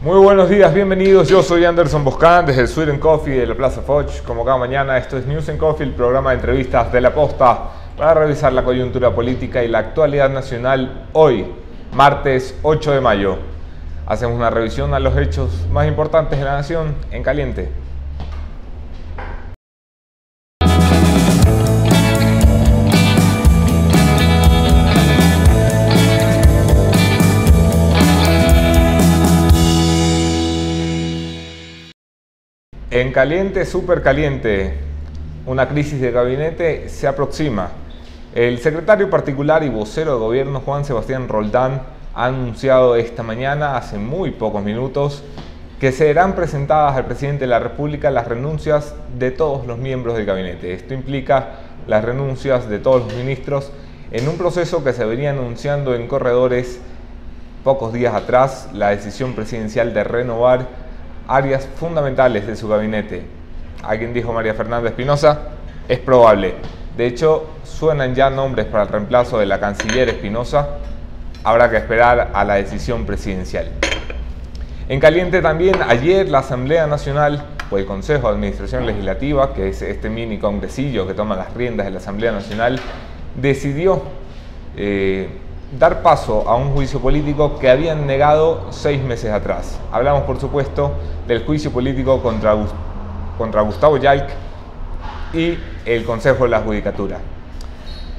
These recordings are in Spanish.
Muy buenos días, bienvenidos. Yo soy Anderson Boscan desde el Sweden Coffee de la Plaza Foch. Como cada mañana, esto es News and Coffee, el programa de entrevistas de La Posta para revisar la coyuntura política y la actualidad nacional hoy, martes 8 de mayo. Hacemos una revisión a los hechos más importantes de la nación en caliente. En caliente, súper caliente, una crisis de gabinete se aproxima. El secretario particular y vocero de gobierno Juan Sebastián Roldán ha anunciado esta mañana, hace muy pocos minutos, que serán presentadas al presidente de la República las renuncias de todos los miembros del gabinete. Esto implica las renuncias de todos los ministros en un proceso que se venía anunciando en corredores pocos días atrás, la decisión presidencial de renovar áreas fundamentales de su gabinete. Alguien dijo María Fernanda Espinosa, es probable. De hecho, suenan ya nombres para el reemplazo de la canciller Espinosa. Habrá que esperar a la decisión presidencial. En caliente también, ayer la Asamblea Nacional, o el Consejo de Administración Legislativa, que es este mini congresillo que toma las riendas de la Asamblea Nacional, decidió dar paso a un juicio político que habían negado 6 meses atrás. Hablamos, por supuesto, del juicio político contra Gustavo Yalc y el Consejo de la Judicatura.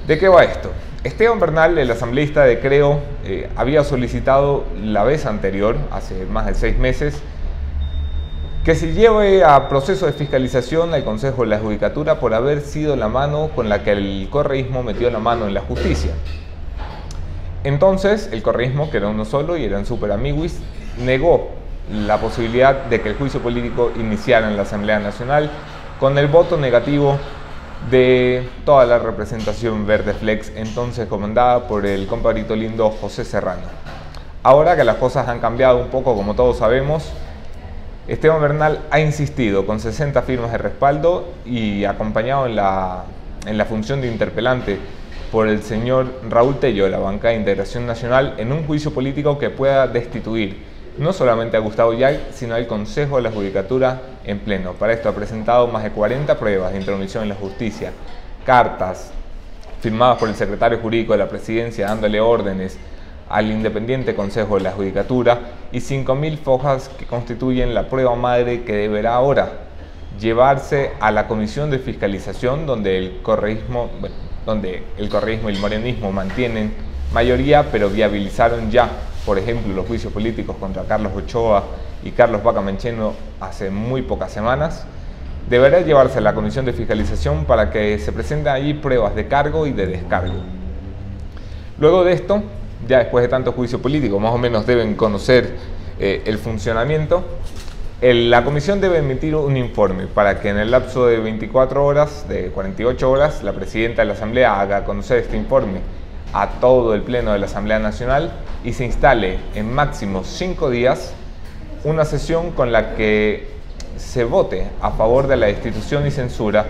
¿De qué va esto? Esteban Bernal, el asambleísta de Creo, había solicitado la vez anterior, hace más de 6 meses, que se lleve a proceso de fiscalización al Consejo de la Judicatura por haber sido la mano con la que el correísmo metió la mano en la justicia. Entonces, el correísmo, que era uno solo y eran súper amiguis, negó la posibilidad de que el juicio político iniciara en la Asamblea Nacional con el voto negativo de toda la representación verde flex, entonces comandada por el compadrito lindo José Serrano. Ahora que las cosas han cambiado un poco, como todos sabemos, Esteban Bernal ha insistido con 60 firmas de respaldo y acompañado en la función de interpelante por el señor Raúl Tello de la Bancada de Integración Nacional en un juicio político que pueda destituir no solamente a Gustavo Yalc, sino al Consejo de la Judicatura en pleno. Para esto ha presentado más de 40 pruebas de intromisión en la justicia, cartas firmadas por el secretario jurídico de la presidencia dándole órdenes al independiente Consejo de la Judicatura y 5.000 fojas que constituyen la prueba madre que deberá ahora llevarse a la Comisión de Fiscalización donde el correísmo y el morenismo mantienen mayoría, pero viabilizaron ya, por ejemplo, los juicios políticos contra Carlos Ochoa y Carlos Vaca Mencheno hace muy pocas semanas. Deberá llevarse a la Comisión de Fiscalización para que se presenten allí pruebas de cargo y de descargo. Luego de esto, ya después de tanto juicio político, más o menos deben conocer el funcionamiento. La comisión debe emitir un informe para que en el lapso de 24 horas, de 48 horas, la presidenta de la Asamblea haga conocer este informe a todo el Pleno de la Asamblea Nacional y se instale en máximo 5 días una sesión con la que se vote a favor de la destitución y censura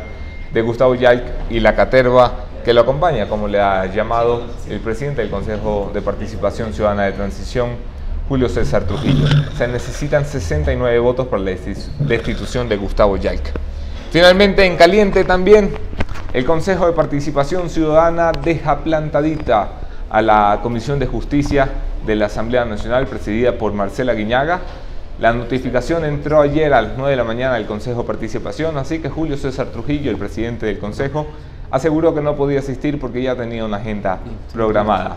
de Gustavo Yalc y la caterva que lo acompaña, como le ha llamado el presidente del Consejo de Participación Ciudadana de Transición, Julio César Trujillo. Se necesitan 69 votos para la destitución de Gustavo Yalc. Finalmente, en caliente también, el Consejo de Participación Ciudadana deja plantadita a la Comisión de Justicia de la Asamblea Nacional presidida por Marcela Guiñaga. La notificación entró ayer a las 9 de la mañana al Consejo de Participación, así que Julio César Trujillo, el presidente del Consejo, aseguró que no podía asistir porque ya tenía una agenda programada.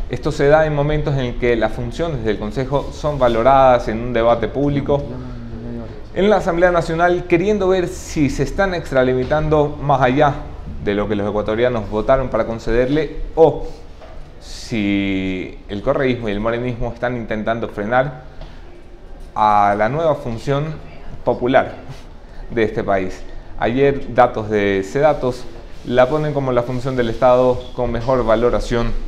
Esto se da en momentos en que las funciones del Consejo son valoradas en un debate público en la Asamblea Nacional, queriendo ver si se están extralimitando más allá de lo que los ecuatorianos votaron para concederle o si el correísmo y el morenismo están intentando frenar a la nueva función popular de este país. Ayer datos de Sedatos la ponen como la función del Estado con mejor valoración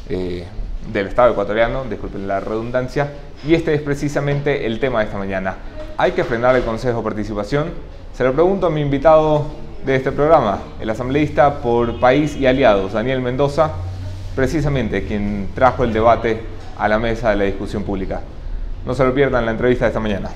del Estado ecuatoriano, disculpen la redundancia, y este es precisamente el tema de esta mañana. ¿Hay que frenar el Consejo de Participación? Se lo pregunto a mi invitado de este programa, el asambleísta por País y Aliados, Daniel Mendoza, precisamente quien trajo el debate a la mesa de la discusión pública. No se lo pierdan la entrevista de esta mañana.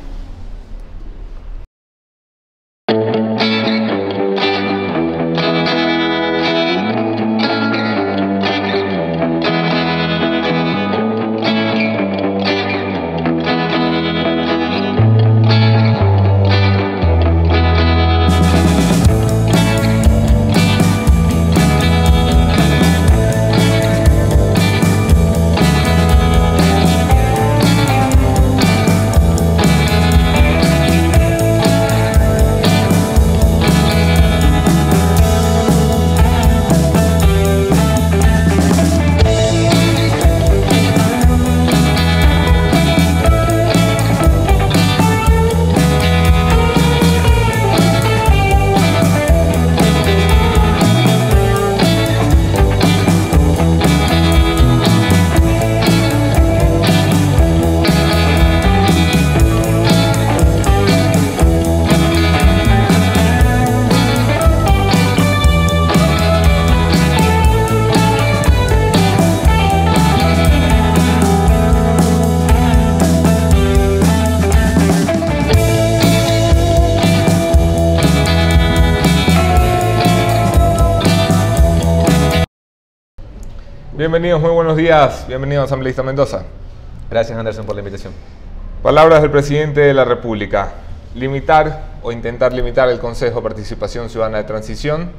Bienvenidos, muy buenos días. Bienvenido, asambleísta Mendoza. Gracias, Anderson, por la invitación. Palabras del presidente de la República. Limitar o intentar limitar el Consejo de Participación Ciudadana de Transición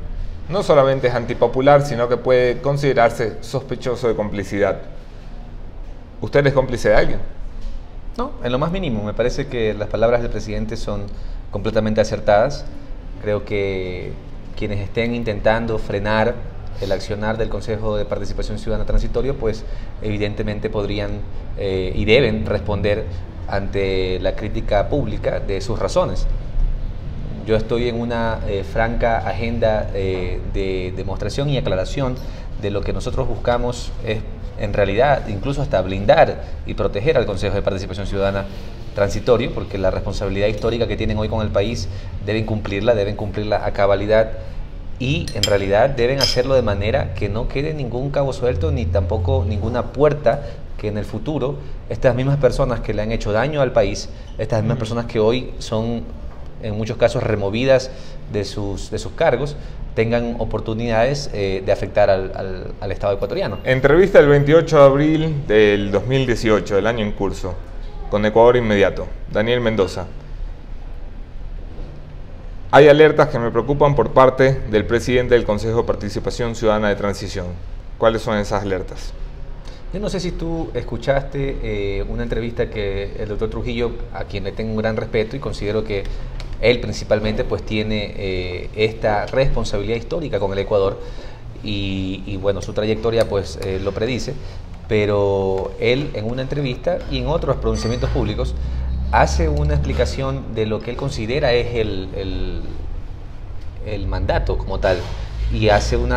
no solamente es antipopular, sino que puede considerarse sospechoso de complicidad. ¿Usted es cómplice de alguien? No, en lo más mínimo. Me parece que las palabras del presidente son completamente acertadas. Creo que quienes estén intentando frenar el accionar del Consejo de Participación Ciudadana Transitorio, pues evidentemente podrían y deben responder ante la crítica pública de sus razones. Yo estoy en una franca agenda de demostración y aclaración de lo que nosotros buscamos es, en realidad, incluso hasta blindar y proteger al Consejo de Participación Ciudadana Transitorio, porque la responsabilidad histórica que tienen hoy con el país deben cumplirla a cabalidad, y en realidad deben hacerlo de manera que no quede ningún cabo suelto ni tampoco ninguna puerta que en el futuro estas mismas personas que le han hecho daño al país, estas mismas personas que hoy son en muchos casos removidas de sus cargos, tengan oportunidades de afectar al Estado ecuatoriano. Entrevista el 28 de abril del 2018, del año en curso, con Ecuador Inmediato. Daniel Mendoza. Hay alertas que me preocupan por parte del presidente del Consejo de Participación Ciudadana de Transición. ¿Cuáles son esas alertas? Yo no sé si tú escuchaste una entrevista que el doctor Trujillo, a quien le tengo un gran respeto y considero que él principalmente pues tiene esta responsabilidad histórica con el Ecuador y bueno, su trayectoria pues lo predice, pero él en una entrevista y en otros pronunciamientos públicos hace una explicación de lo que él considera es el mandato como tal, y hace un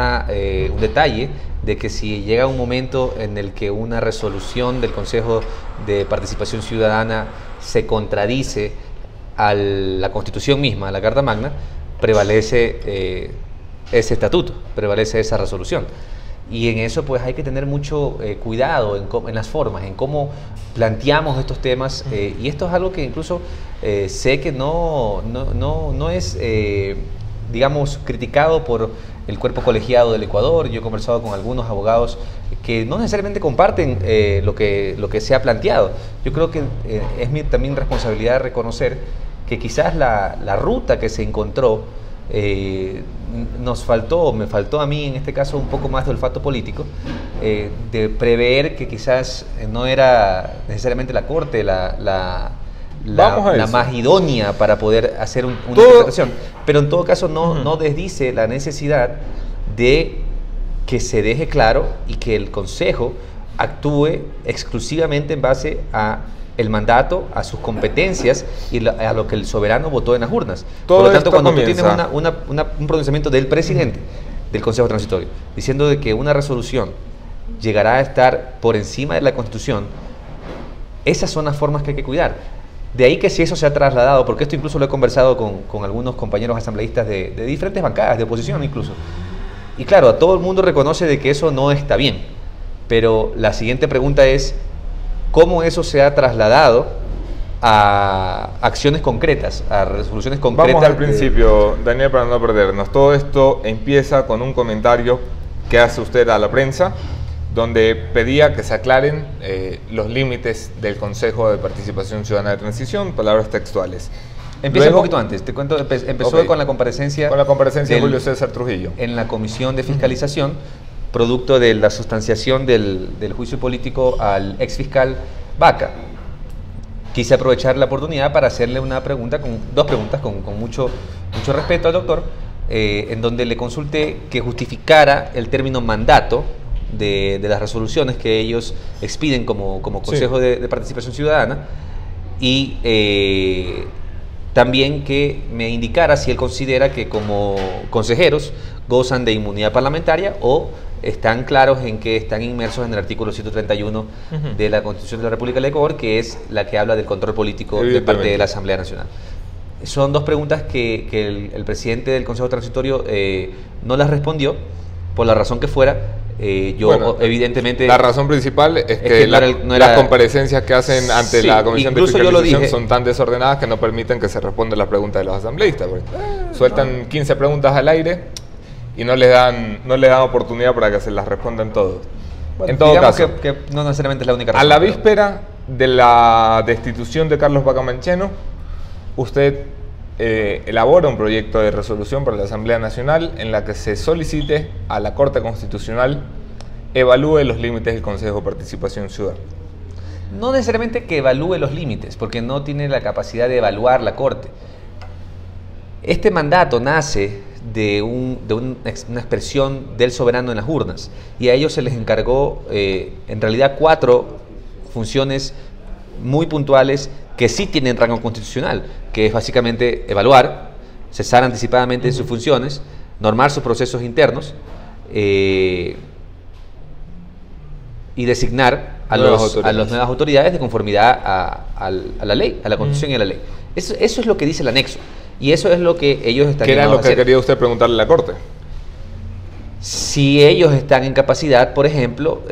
detalle de que si llega un momento en el que una resolución del Consejo de Participación Ciudadana se contradice la Constitución misma, a la Carta Magna, prevalece ese estatuto, prevalece esa resolución. Y en eso pues hay que tener mucho cuidado en las formas, en cómo planteamos estos temas, y esto es algo que incluso sé que no es, digamos, criticado por el cuerpo colegiado del Ecuador. Yo he conversado con algunos abogados que no necesariamente comparten lo que se ha planteado. Yo creo que es también responsabilidad reconocer que quizás la ruta que se encontró me faltó a mí en este caso un poco más de olfato político, de prever que quizás no era necesariamente la Corte la más idónea para poder hacer una interpretación, pero en todo caso no desdice la necesidad de que se deje claro y que el Consejo actúe exclusivamente en base a el mandato, a sus competencias y a lo que el soberano votó en las urnas. Por lo tanto, cuando tú tienes un pronunciamiento del presidente del Consejo Transitorio diciendo de que una resolución llegará a estar por encima de la Constitución, esas son las formas que hay que cuidar. De ahí que si eso se ha trasladado, porque esto incluso lo he conversado con algunos compañeros asambleístas de diferentes bancadas, de oposición incluso, y claro, a todo el mundo reconoce de que eso no está bien, pero la siguiente pregunta es: ¿cómo eso se ha trasladado a acciones concretas, a resoluciones concretas. Vamos al principio, Daniel, para no perdernos. Todo esto empieza con un comentario que hace usted a la prensa, donde pedía que se aclaren los límites del Consejo de Participación Ciudadana de Transición, palabras textuales. Empieza un poquito antes, te cuento, empezó con la comparecencia. Con la comparecencia de Julio César Trujillo. En la Comisión de Fiscalización, producto de la sustanciación del juicio político al exfiscal Vaca. Quise aprovechar la oportunidad para hacerle dos preguntas con mucho respeto al doctor, en donde le consulté que justificara el término mandato de las resoluciones que ellos expiden como Consejo de Participación Ciudadana, y también que me indicara si él considera que como consejeros gozan de inmunidad parlamentaria o están claros en que están inmersos en el artículo 131 de la Constitución de la República del Ecuador, que es la que habla del control político de parte de la Asamblea Nacional. Son dos preguntas que el presidente del Consejo Transitorio no las respondió, por la razón que fuera. Evidentemente... La razón principal es que las comparecencias que hacen ante la Comisión de Fiscalización son tan desordenadas que no permiten que se respondan las preguntas de los asambleístas. Sueltan 15 preguntas al aire y no les dan oportunidad para que se las respondan todos. Bueno, en todo caso, que no necesariamente es la única razón. A la víspera de la destitución de Carlos Vaca Mancheno, usted elabora un proyecto de resolución para la Asamblea Nacional en la que se solicite a la Corte Constitucional evalúe los límites del Consejo de Participación Ciudadana. No necesariamente que evalúe los límites, porque no tiene la capacidad de evaluar la Corte. Este mandato nace de una expresión del soberano en las urnas, y a ellos se les encargó en realidad 4 funciones muy puntuales que sí tienen rango constitucional, que es básicamente evaluar, cesar anticipadamente sus funciones, normar sus procesos internos y designar a las nuevas autoridades de conformidad a la ley, a la Constitución y a la ley. Eso es lo que dice el anexo, y eso es lo que ellos están llamados a hacer. ¿Qué era lo que quería usted preguntarle a la Corte? Si ellos están en capacidad, por ejemplo,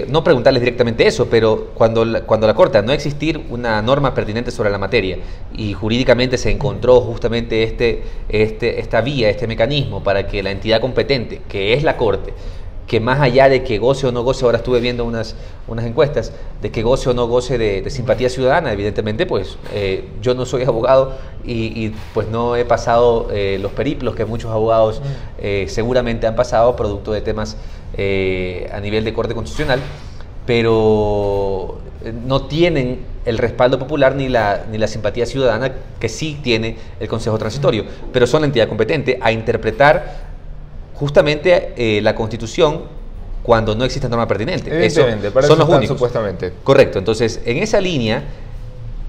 no preguntarles directamente eso, pero cuando la Corte, al no existir una norma pertinente sobre la materia y jurídicamente se encontró justamente esta vía, este mecanismo para que la entidad competente, que es la Corte, que más allá de que goce o no goce, ahora estuve viendo unas encuestas, de que goce o no goce de simpatía ciudadana, evidentemente, pues yo no soy abogado y pues no he pasado los periplos que muchos abogados seguramente han pasado, producto de temas a nivel de Corte Constitucional, pero no tienen el respaldo popular ni la simpatía ciudadana que sí tiene el Consejo Transitorio, pero son la entidad competente a interpretar justamente la Constitución cuando no existe norma pertinente. Eso son los únicos. Supuestamente. Correcto. Entonces, en esa línea,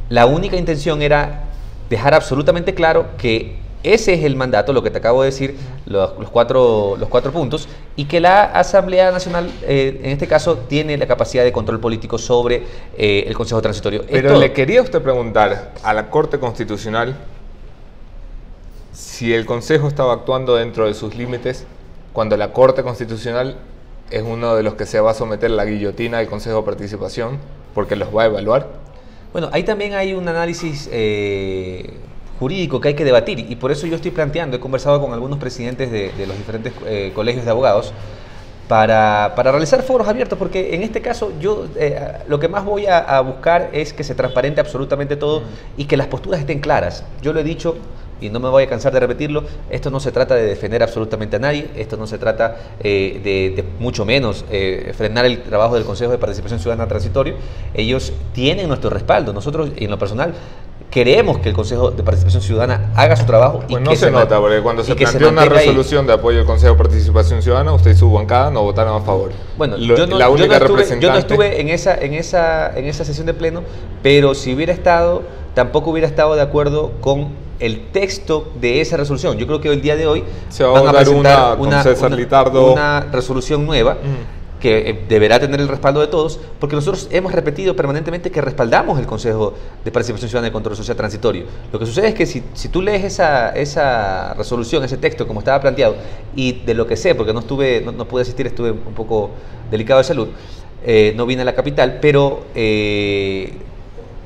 la única intención era dejar absolutamente claro que ese es el mandato, lo que te acabo de decir, los cuatro puntos, y que la Asamblea Nacional, en este caso, tiene la capacidad de control político sobre el Consejo Transitorio. Pero le quería usted preguntar a la Corte Constitucional si el Consejo estaba actuando dentro de sus límites cuando la Corte Constitucional es uno de los que se va a someter a la guillotina del Consejo de Participación porque los va a evaluar. Bueno, ahí también hay un análisis jurídico que hay que debatir, y por eso yo estoy planteando, he conversado con algunos presidentes de los diferentes colegios de abogados para realizar foros abiertos, porque en este caso yo lo que más voy a buscar es que se transparente absolutamente todo y que las posturas estén claras. Yo lo he dicho y no me voy a cansar de repetirlo, esto no se trata de defender absolutamente a nadie, esto no se trata de mucho menos frenar el trabajo del Consejo de Participación Ciudadana Transitorio. Ellos tienen nuestro respaldo. Nosotros, en lo personal, queremos que el Consejo de Participación Ciudadana haga su trabajo. Pues no se nota, porque cuando se planteó una resolución de apoyo al Consejo de Participación Ciudadana, usted y su bancada no votaron a favor. Bueno, yo no estuve en esa sesión de pleno, pero si hubiera estado, tampoco hubiera estado de acuerdo con el texto de esa resolución. Yo creo que el día de hoy se va a presentar una resolución nueva que deberá tener el respaldo de todos, porque nosotros hemos repetido permanentemente que respaldamos el Consejo de Participación Ciudadana y Control Social Transitorio. Lo que sucede es que si tú lees esa resolución, ese texto como estaba planteado, y de lo que sé, porque no pude asistir, estuve un poco delicado de salud, no vine a la capital, pero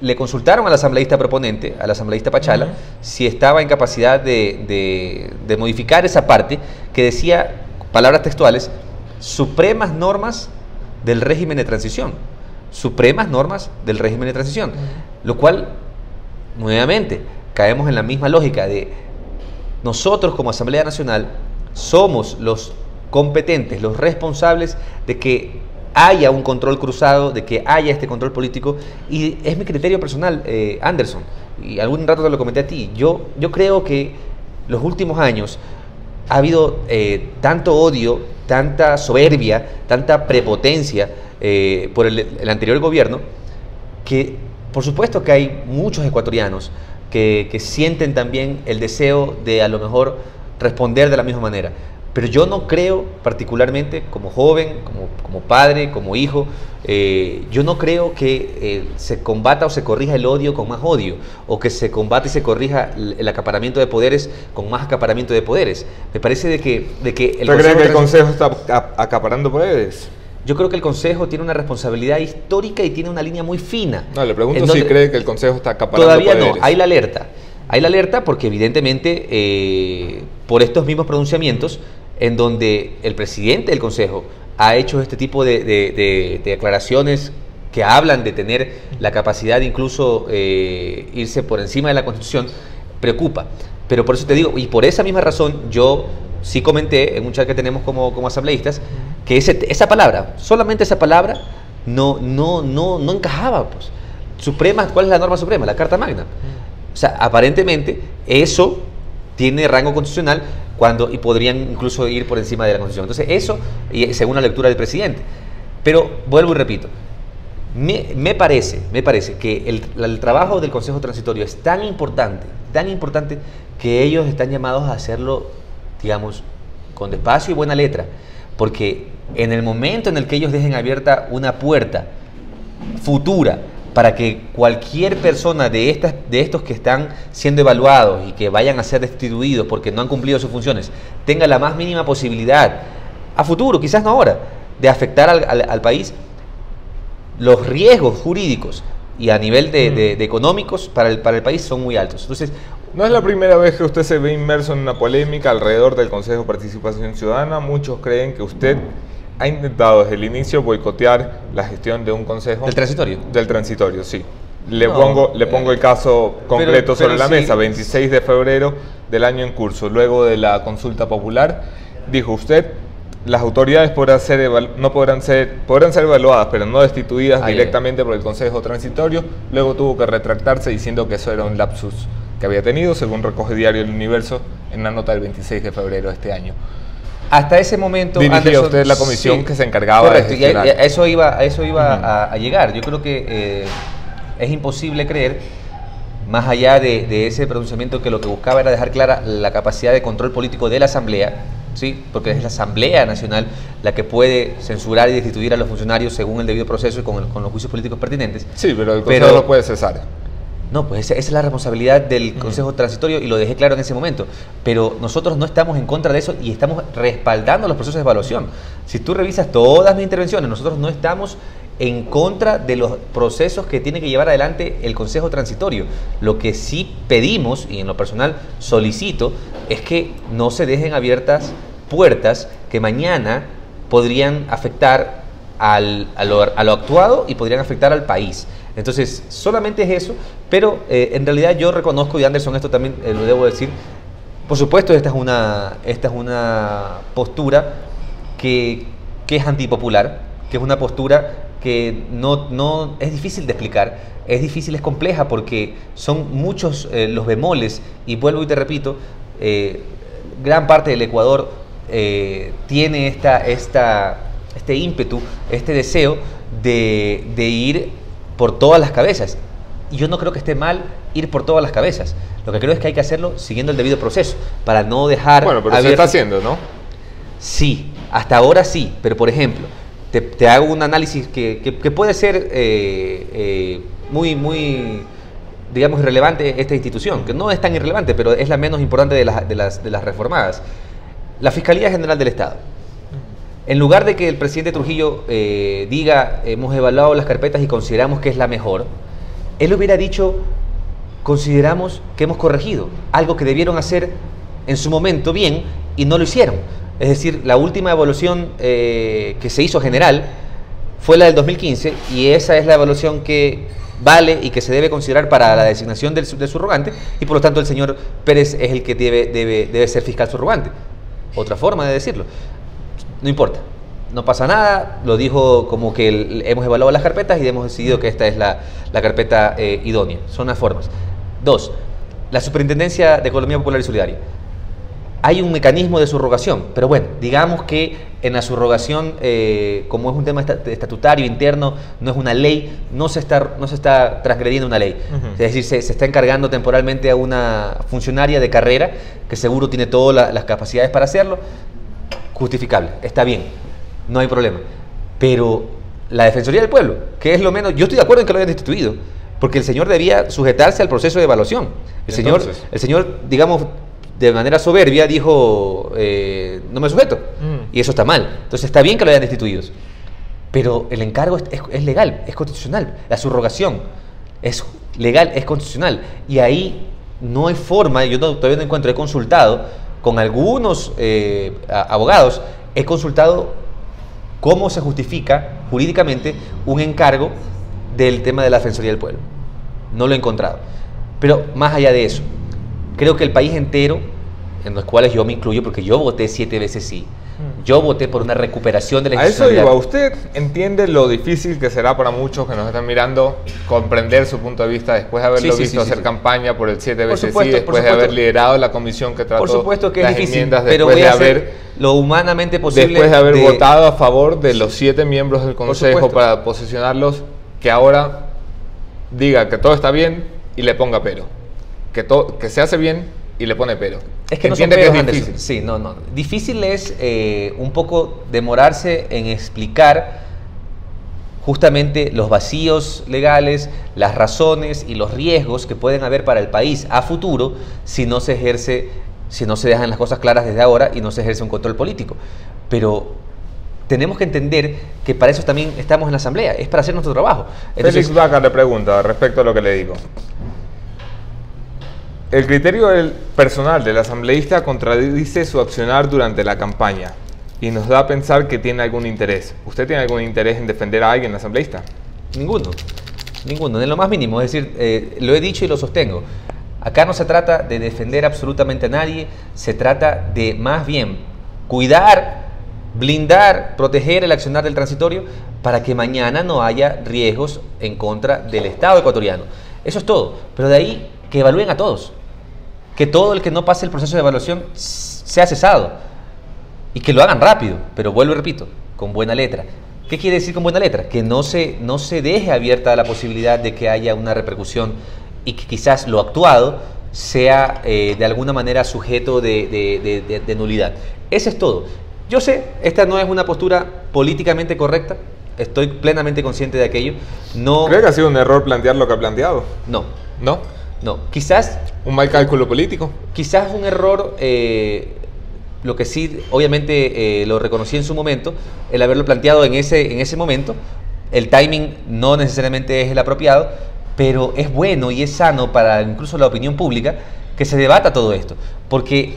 le consultaron al asambleísta proponente, al asambleísta Pachala, si estaba en capacidad de modificar esa parte que decía, palabras textuales, supremas normas del régimen de transición. Supremas normas del régimen de transición. Lo cual, nuevamente, caemos en la misma lógica de nosotros como Asamblea Nacional somos los competentes, los responsables de que haya un control cruzado, de que haya este control político, y es mi criterio personal, Anderson, y algún rato te lo comenté a ti. Yo creo que los últimos años ha habido tanto odio, tanta soberbia, tanta prepotencia por el anterior gobierno, que por supuesto que hay muchos ecuatorianos que sienten también el deseo de a lo mejor responder de la misma manera. Pero yo no creo, particularmente como joven, como padre, como hijo, yo no creo que se combata o se corrija el odio con más odio, o que se combate y se corrija el acaparamiento de poderes con más acaparamiento de poderes. Me parece de que el ¿Usted cree que el Consejo está acaparando poderes? Yo creo que el Consejo tiene una responsabilidad histórica y tiene una línea muy fina. No, le pregunto si cree que el Consejo está acaparando todavía poderes. Todavía no, hay la alerta. Hay la alerta porque evidentemente por estos mismos pronunciamientos en donde el presidente del Consejo ha hecho este tipo de declaraciones que hablan de tener la capacidad de incluso irse por encima de la Constitución, preocupa. Pero por eso te digo, y por esa misma razón, yo sí comenté en un chat que tenemos como asambleístas, que esa palabra, solamente esa palabra, no encajaba. Pues. Suprema, ¿cuál es la norma suprema? La Carta Magna. O sea, aparentemente eso tiene rango constitucional y podrían incluso ir por encima de la Constitución. Entonces eso, y según la lectura del presidente. Pero vuelvo y repito, me parece que el trabajo del Consejo Transitorio es tan importante que ellos están llamados a hacerlo, digamos, con despacio y buena letra, porque en el momento en el que ellos dejen abierta una puerta futura para que cualquier persona de estos que están siendo evaluados y que vayan a ser destituidos porque no han cumplido sus funciones, tenga la más mínima posibilidad, a futuro, quizás no ahora, de afectar al país, los riesgos jurídicos y a nivel de económicos para el país son muy altos. Entonces, no es la primera vez que usted se ve inmerso en una polémica alrededor del Consejo de Participación Ciudadana. Muchos creen que usted ha intentado desde el inicio boicotear la gestión de un consejo. ¿Del transitorio? Del transitorio, sí. Le pongo el caso concreto sobre la mesa. 26 de febrero del año en curso, luego de la consulta popular, dijo usted, las autoridades podrán ser evaluadas, pero no destituidas directamente por el Consejo Transitorio. Luego tuvo que retractarse diciendo que eso era un lapsus que había tenido, según recoge Diario El Universo en una nota del 26 de febrero de este año. Hasta ese momento dirigía usted la comisión que se encargaba de gestionar. Y a eso iba a llegar. Yo creo que es imposible creer, más allá de ese pronunciamiento, que lo que buscaba era dejar clara la capacidad de control político de la Asamblea, ¿sí? Porque es la Asamblea Nacional la que puede censurar y destituir a los funcionarios según el debido proceso y con los juicios políticos pertinentes. Sí, pero el Consejo no puede cesar. No, pues esa es la responsabilidad del Consejo Transitorio y lo dejé claro en ese momento. Pero nosotros no estamos en contra de eso y estamos respaldando los procesos de evaluación. Si tú revisas todas mis intervenciones, nosotros no estamos en contra de los procesos que tiene que llevar adelante el Consejo Transitorio. Lo que sí pedimos, y en lo personal solicito, es que no se dejen abiertas puertas que mañana podrían afectar a lo actuado y podrían afectar al país. Entonces, solamente es eso, pero en realidad yo reconozco, y Anderson, esto también lo debo decir, por supuesto esta es una postura que es antipopular, que es una postura que no es difícil de explicar, es compleja porque son muchos los bemoles, y vuelvo y te repito, gran parte del Ecuador tiene este ímpetu, este deseo de ir por todas las cabezas. Y yo no creo que esté mal ir por todas las cabezas. Lo que creo es que hay que hacerlo siguiendo el debido proceso, para no dejar... Bueno, pero se está haciendo, ¿no? Sí, hasta ahora sí, pero por ejemplo, te hago un análisis que puede ser muy, digamos, irrelevante esta institución, que no es tan irrelevante, pero es la menos importante de las reformadas. La Fiscalía General del Estado. En lugar de que el presidente Trujillo diga, hemos evaluado las carpetas y consideramos que es la mejor, él hubiera dicho, consideramos que hemos corregido algo que debieron hacer en su momento bien y no lo hicieron. Es decir, la última evaluación que se hizo general fue la del 2015 y esa es la evaluación que vale y que se debe considerar para la designación del subrogante, y por lo tanto el señor Pérez es el que debe ser fiscal subrogante. Otra forma de decirlo. No importa, no pasa nada, lo dijo como que hemos evaluado las carpetas y hemos decidido que esta es la carpeta idónea. Son las formas. 2. La Superintendencia de Economía Popular y Solidaria. Hay un mecanismo de subrogación, pero bueno, digamos que en la subrogación, como es un tema estatutario interno, no es una ley, no se está transgrediendo una ley. Es decir, se está encargando temporalmente a una funcionaria de carrera que seguro tiene todas las capacidades para hacerlo. Justificable, está bien, no hay problema. Pero la Defensoría del Pueblo, que es lo menos, yo estoy de acuerdo en que lo hayan destituido, porque el señor debía sujetarse al proceso de evaluación. El señor, digamos, de manera soberbia dijo, no me sujeto, y eso está mal. Entonces está bien que lo hayan destituido, pero el encargo es legal, es constitucional. La subrogación es legal, es constitucional, y ahí no hay forma. Yo todavía no encuentro, he consultado con algunos abogados, he consultado cómo se justifica jurídicamente un encargo del tema de la Defensoría del Pueblo. No lo he encontrado. Pero más allá de eso, creo que el país entero, en los cuales yo me incluyo, porque yo voté 7 veces sí, yo voté por una recuperación de la institucionalidad. A eso digo, ¿usted entiende lo difícil que será para muchos que nos están mirando comprender su punto de vista después de haberlo visto hacer campaña por el 7 veces sí, después de haber liderado la comisión que trató las enmiendas, después de haber lo humanamente posible, después de haber votado a favor de los 7 miembros del Consejo para posicionarlos, que ahora diga que todo está bien y le ponga pero, que se hace bien y le pone pero? Es que no son peros, Anderson. Sí, no. Difícil es un poco demorarse en explicar justamente los vacíos legales, las razones y los riesgos que pueden haber para el país a futuro si no se dejan las cosas claras desde ahora y no se ejerce un control político. Pero tenemos que entender que para eso también estamos en la Asamblea, es para hacer nuestro trabajo. Entonces, Félix Vaca le pregunta respecto a lo que le digo. El criterio personal del asambleísta contradice su accionar durante la campaña y nos da a pensar que tiene algún interés. ¿Usted tiene algún interés en defender a alguien asambleísta? Ninguno, en lo más mínimo. Es decir, lo he dicho y lo sostengo. Acá no se trata de defender absolutamente a nadie, se trata de más bien cuidar, blindar, proteger el accionar del transitorio para que mañana no haya riesgos en contra del Estado ecuatoriano. Eso es todo, pero de ahí que evalúen a todos. Que todo el que no pase el proceso de evaluación sea cesado y que lo hagan rápido, pero vuelvo y repito, con buena letra. ¿Qué quiere decir con buena letra? Que no se deje abierta la posibilidad de que haya una repercusión y que quizás lo actuado sea de alguna manera sujeto de nulidad. Eso es todo. Yo sé, esta no es una postura políticamente correcta, estoy plenamente consciente de aquello. No, ¿cree que ha sido un error plantear lo que ha planteado? No. ¿No? No, quizás... ¿Un mal cálculo político? Quizás un error, lo que sí, obviamente, lo reconocí en su momento, el haberlo planteado en ese momento. El timing no necesariamente es el apropiado, pero es bueno y es sano para incluso la opinión pública que se debata todo esto, porque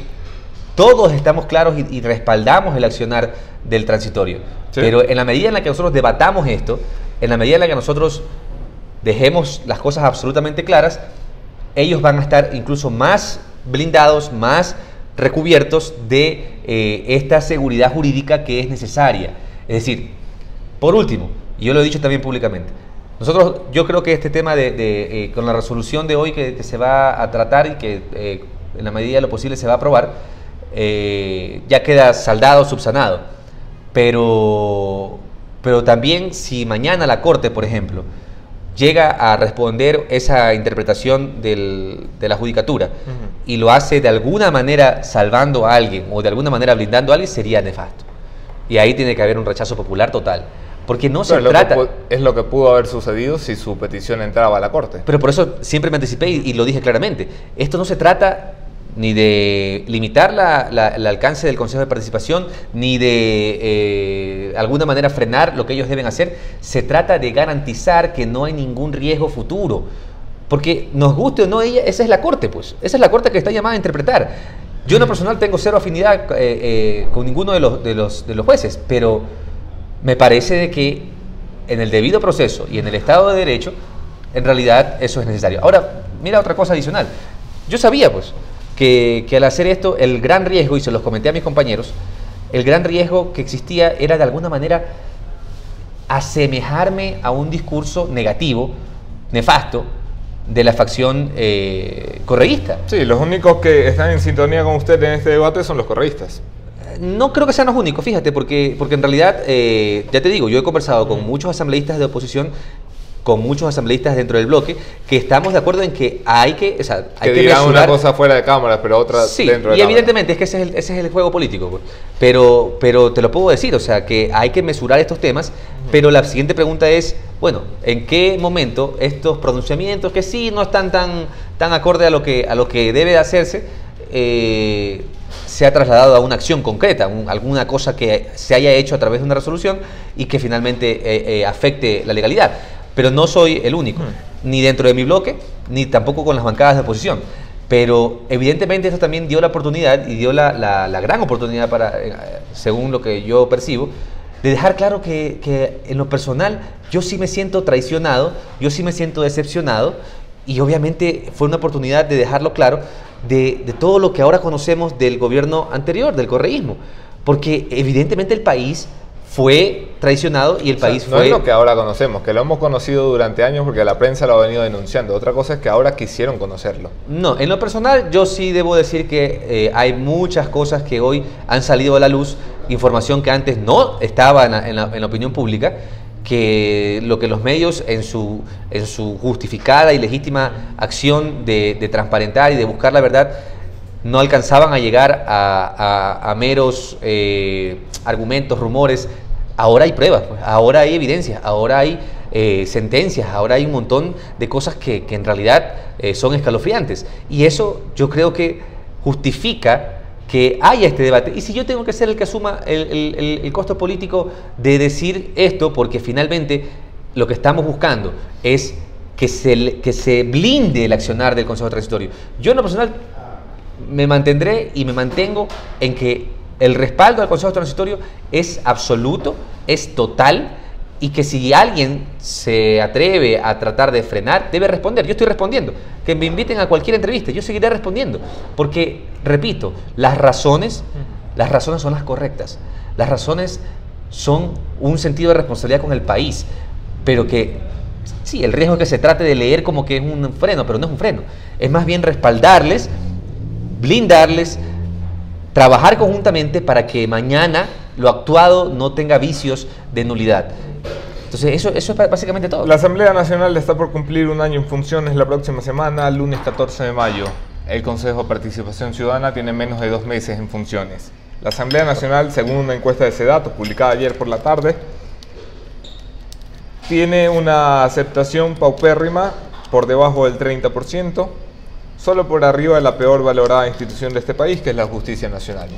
todos estamos claros y respaldamos el accionar del transitorio. Sí. Pero en la medida en la que nosotros debatamos esto, en la medida en la que nosotros dejemos las cosas absolutamente claras, ellos van a estar incluso más blindados, más recubiertos de esta seguridad jurídica que es necesaria. Es decir, por último, y yo lo he dicho también públicamente, yo creo que este tema con la resolución de hoy que se va a tratar y que en la medida de lo posible se va a aprobar, ya queda saldado, subsanado. Pero también si mañana la Corte, por ejemplo, llega a responder esa interpretación de la judicatura y lo hace de alguna manera salvando a alguien o de alguna manera blindando a alguien, sería nefasto. Y ahí tiene que haber un rechazo popular total. Porque no se trata... Es lo que pudo haber sucedido si su petición entraba a la Corte. Pero por eso siempre me anticipé y lo dije claramente. Esto no se trata ni de limitar el alcance del Consejo de Participación, ni de alguna manera frenar lo que ellos deben hacer. Se trata de garantizar que no hay ningún riesgo futuro. Porque nos guste o no ella, esa es la Corte, pues. Esa es la Corte que está llamada a interpretar. Yo en lo personal tengo cero afinidad con ninguno de los jueces, pero me parece de que en el debido proceso y en el Estado de Derecho, en realidad eso es necesario. Ahora, mira otra cosa adicional. Yo sabía, pues, que al hacer esto, el gran riesgo, y se los comenté a mis compañeros, el gran riesgo que existía era de alguna manera asemejarme a un discurso negativo, nefasto, de la facción correísta. Sí, los únicos que están en sintonía con usted en este debate son los correístas. No creo que sean los únicos, fíjate, porque en realidad, ya te digo, yo he conversado con muchos asambleístas de oposición, con muchos asambleístas dentro del bloque, que estamos de acuerdo en que hay que, o sea, hay que dirán mesurar una cosa fuera de cámara, pero otra sí, dentro de y cámara. evidentemente es que ese es el juego político, pues. Pero te lo puedo decir, o sea, que hay que mesurar estos temas, pero la siguiente pregunta es, bueno, ¿en qué momento estos pronunciamientos, que sí no están tan acorde a lo que debe de hacerse, se ha trasladado a una acción concreta, alguna cosa que se haya hecho a través de una resolución y que finalmente afecte la legalidad? Pero no soy el único, ni dentro de mi bloque, ni tampoco con las bancadas de oposición. Pero evidentemente esto también dio la oportunidad, y dio la gran oportunidad, para, según lo que yo percibo, de dejar claro que en lo personal yo sí me siento traicionado, yo sí me siento decepcionado, y obviamente fue una oportunidad de dejarlo claro de todo lo que ahora conocemos del gobierno anterior, del correísmo. Porque evidentemente el país fue traicionado y el país no fue... es lo que ahora conocemos, que lo hemos conocido durante años porque la prensa lo ha venido denunciando. Otra cosa es que ahora quisieron conocerlo. No, en lo personal yo sí debo decir que hay muchas cosas que hoy han salido a la luz, información que antes no estaba en la opinión pública, que lo que los medios en su justificada y legítima acción de transparentar y de buscar la verdad, no alcanzaban a llegar a meros argumentos, rumores. Ahora hay pruebas, pues. Ahora hay evidencias, ahora hay sentencias, ahora hay un montón de cosas que en realidad son escalofriantes. Y eso yo creo que justifica que haya este debate. Y si yo tengo que ser el que asuma el costo político de decir esto, porque finalmente lo que estamos buscando es que se blinde el accionar del Consejo Transitorio. Yo en lo personal me mantendré y me mantengo en que el respaldo al Consejo Transitorio es absoluto, es total, y que si alguien se atreve a tratar de frenar, debe responder. Yo estoy respondiendo. Que me inviten a cualquier entrevista, yo seguiré respondiendo. Porque, repito, las razones son las correctas. Las razones son un sentido de responsabilidad con el país. Pero que, sí, el riesgo es que se trate de leer como que es un freno, pero no es un freno. Es más bien respaldarles, blindarles, trabajar conjuntamente para que mañana lo actuado no tenga vicios de nulidad. Entonces eso es básicamente todo. La Asamblea Nacional está por cumplir un año en funciones la próxima semana, lunes 14 de mayo. El Consejo de Participación Ciudadana tiene menos de 2 meses en funciones. La Asamblea Nacional, según una encuesta de Sedato publicada ayer por la tarde, tiene una aceptación paupérrima por debajo del 30%, solo por arriba de la peor valorada institución de este país, que es la Justicia Nacional.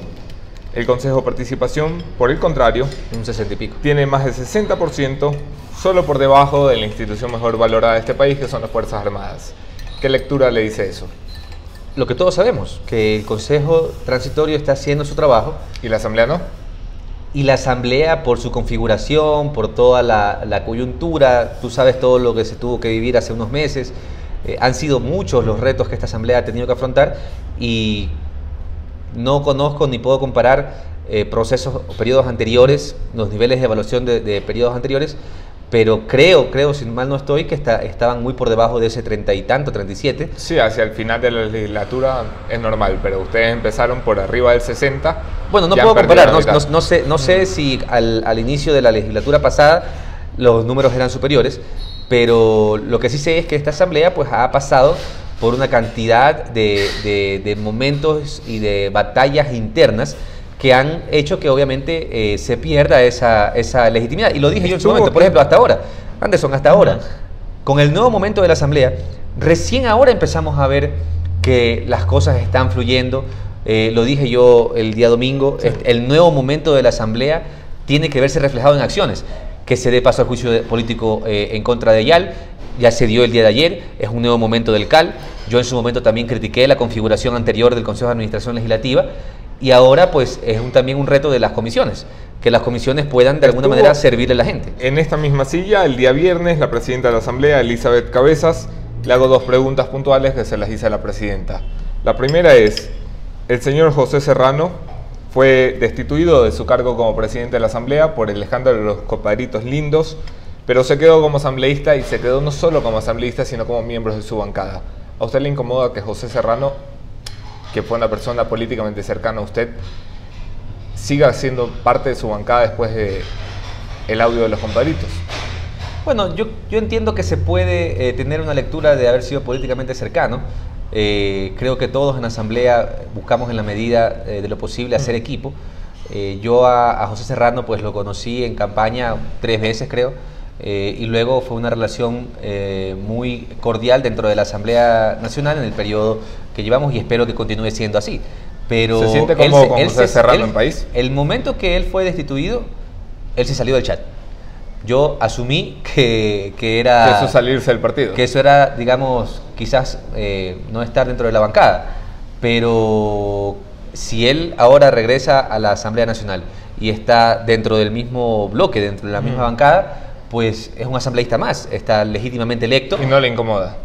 El Consejo de Participación, por el contrario, un 60 y pico, tiene más del 60%, solo por debajo de la institución mejor valorada de este país, que son las Fuerzas Armadas. ¿Qué lectura le dice eso? Lo que todos sabemos, que el Consejo Transitorio está haciendo su trabajo. ¿Y la Asamblea no? Y la Asamblea, por su configuración, por toda la coyuntura, tú sabes todo lo que se tuvo que vivir hace unos meses, han sido muchos los retos que esta Asamblea ha tenido que afrontar, y no conozco ni puedo comparar procesos o periodos anteriores, los niveles de evaluación de periodos anteriores, pero creo, si mal no estoy, que estaban muy por debajo de ese 30 y tanto, 37. Sí, hacia el final de la legislatura es normal, pero ustedes empezaron por arriba del 60. Bueno, no puedo comparar, no sé si al inicio de la legislatura pasada los números eran superiores, pero lo que sí sé es que esta Asamblea pues ha pasado por una cantidad de momentos y de batallas internas que han hecho que obviamente se pierda esa legitimidad. Y lo dije yo en su momento, por ejemplo, hasta ahora, Anderson, hasta ahora, con el nuevo momento de la Asamblea, recién ahora empezamos a ver que las cosas están fluyendo. Lo dije yo el día domingo, sí. El nuevo momento de la Asamblea tiene que verse reflejado en acciones, que se dé paso al juicio político en contra de YAL, ya se dio el día de ayer, es un nuevo momento del CAL. Yo en su momento también critiqué la configuración anterior del Consejo de Administración Legislativa y ahora pues es también un reto de las comisiones, que las comisiones puedan de alguna manera servirle a la gente. En esta misma silla, el día viernes, la presidenta de la Asamblea, Elizabeth Cabezas, le hago dos preguntas puntuales que se las hice a la presidenta. La primera es, el señor José Serrano fue destituido de su cargo como presidente de la Asamblea por el escándalo de los compadritos lindos, pero se quedó como asambleísta y se quedó no solo como asambleísta, sino como miembro de su bancada. ¿A usted le incomoda que José Serrano, que fue una persona políticamente cercana a usted, siga siendo parte de su bancada después de el audio de los compadritos? Bueno, yo entiendo que se puede tener una lectura de haber sido políticamente cercano. Creo que todos en la Asamblea buscamos en la medida de lo posible hacer equipo. Yo a José Serrano pues lo conocí en campaña 3 veces creo, y luego fue una relación muy cordial dentro de la Asamblea Nacional en el periodo que llevamos y espero que continúe siendo así. Pero ¿Se siente cómodo con José Serrano en país? El momento que él fue destituido, él se salió del chat. Yo asumí que era... Que eso salirse del partido. Que eso era, digamos, quizás no estar dentro de la bancada. Pero si él ahora regresa a la Asamblea Nacional y está dentro del mismo bloque, dentro de la misma bancada, pues es un asambleísta más, está legítimamente electo. ¿Y no le incomoda?